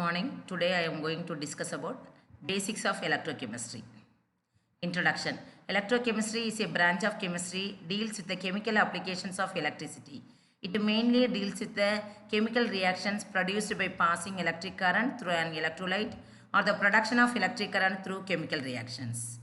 morning. Today I am going to discuss about basics of electrochemistry. Introduction. Electrochemistry is a branch of chemistry deals with the chemical applications of electricity. It mainly deals with the chemical reactions produced by passing electric current through an electrolyte or the production of electric current through chemical reactions.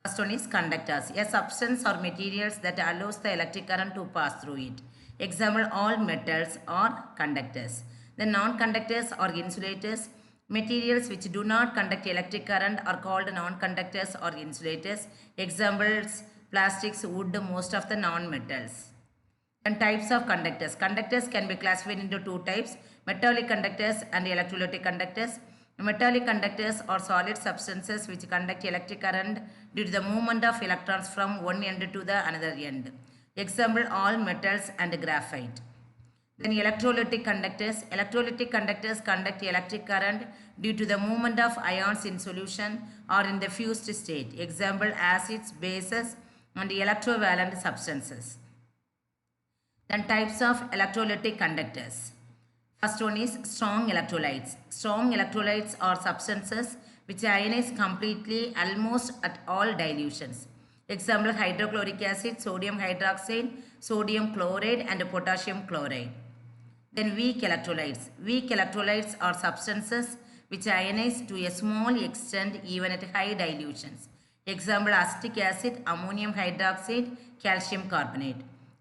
First one is conductors, a substance or materials that allows the electric current to pass through it. Example, all metals are conductors. The non-conductors or insulators. Materials which do not conduct electric current are called non-conductors or insulators. Examples, plastics, wood, most of the non-metals. And types of conductors. Conductors can be classified into two types, metallic conductors and electrolytic conductors. Metallic conductors are solid substances which conduct electric current due to the movement of electrons from one end to the another end. Example, all metals and graphite. Then electrolytic conductors. Electrolytic conductors conduct electric current due to the movement of ions in solution or in the fused state. Example, acids, bases and electrovalent substances. Then types of electrolytic conductors. First one is strong electrolytes. Strong electrolytes are substances which ionize completely almost at all dilutions. Example, hydrochloric acid, sodium hydroxide, sodium chloride and potassium chloride. Then weak electrolytes. Weak electrolytes are substances which ionize to a small extent even at high dilutions. Example, acetic acid, ammonium hydroxide, calcium carbonate.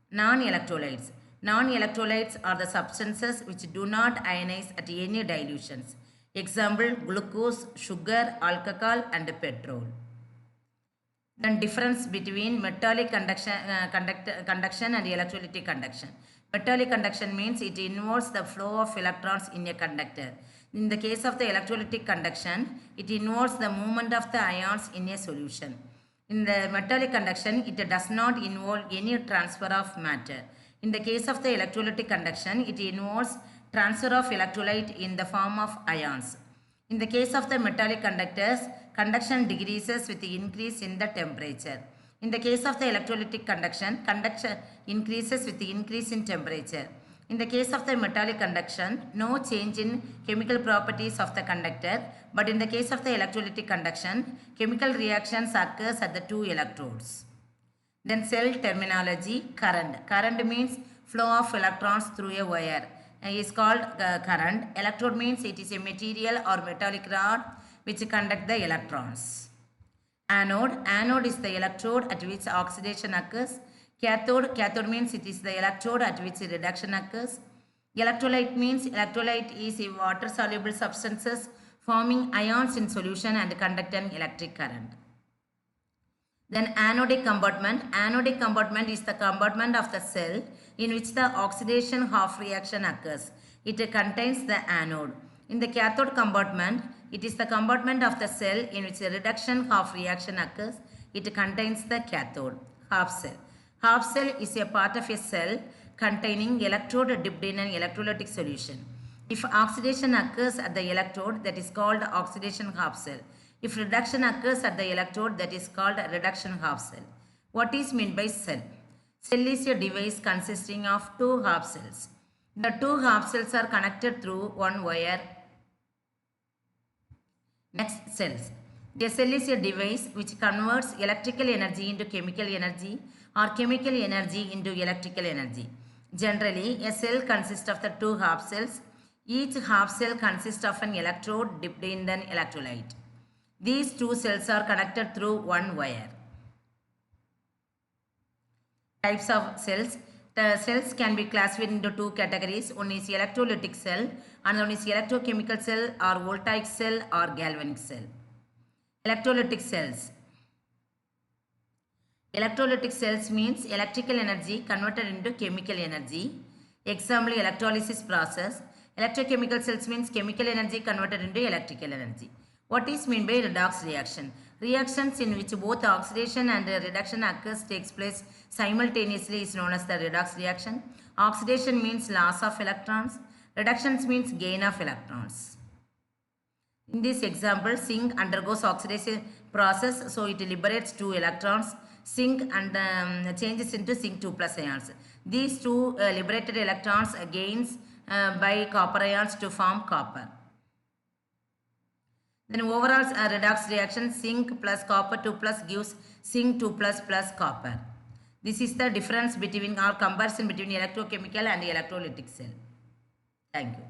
Non-electrolytes. Non-electrolytes are the substances which do not ionize at any dilutions. Example, glucose, sugar, alcohol and petrol. Then difference between metallic conduction and electrolytic conduction. Metallic conduction means it involves the flow of electrons in a conductor. In the case of the electrolytic conduction, it involves the movement of the ions in a solution. In the metallic conduction, it does not involve any transfer of matter. In the case of the electrolytic conduction, it involves transfer of electrolyte in the form of ions. In the case of the metallic conductors, conduction decreases with the increase in the temperature. In the case of the electrolytic conduction, conduction increases with the increase in temperature. In the case of the metallic conduction, no change in chemical properties of the conductor, but in the case of the electrolytic conduction, chemical reactions occurs at the two electrodes. Then cell terminology, current. Current means flow of electrons through a wire. Is called current. Electrode means it is a material or metallic rod which conduct the electrons. Anode. Anode is the electrode at which oxidation occurs. Cathode. Cathode means it is the electrode at which reduction occurs. Electrolyte means electrolyte is a water soluble substances forming ions in solution and conduct an electric current. Then anodic compartment. Anodic compartment is the compartment of the cell in which the oxidation half reaction occurs. It contains the anode. In the cathode compartment, it is the compartment of the cell in which the reduction half reaction occurs. It contains the cathode. Half cell. Half cell is a part of a cell containing electrode dipped in an electrolytic solution. If oxidation occurs at the electrode, that is called oxidation half cell. If reduction occurs at the electrode, that is called reduction half cell. What is meant by cell? Cell is a device consisting of two half cells. The two half cells are connected through one wire. Next, cells. A cell is a device which converts electrical energy into chemical energy or chemical energy into electrical energy. Generally, a cell consists of the two half cells. Each half cell consists of an electrode dipped in an electrolyte. These two cells are connected through one wire. Types of cells. The cells can be classified into two categories. One is electrolytic cell and one is electrochemical cell or voltaic cell or galvanic cell. Electrolytic cells. Electrolytic cells means electrical energy converted into chemical energy. Example, electrolysis process. Electrochemical cells means chemical energy converted into electrical energy. What is meant by redox reaction? Reactions in which both oxidation and reduction occurs takes place simultaneously is known as the redox reaction. Oxidation means loss of electrons. Reductions means gain of electrons. In this example, zinc undergoes oxidation process, so it liberates two electrons. Zinc and changes into zinc 2 plus ions. These two liberated electrons gains by copper ions to form copper. Then overall redox reaction, zinc plus copper 2 plus gives zinc 2 plus copper. This is the difference between or comparison between electrochemical and electrolytic cell. Thank you.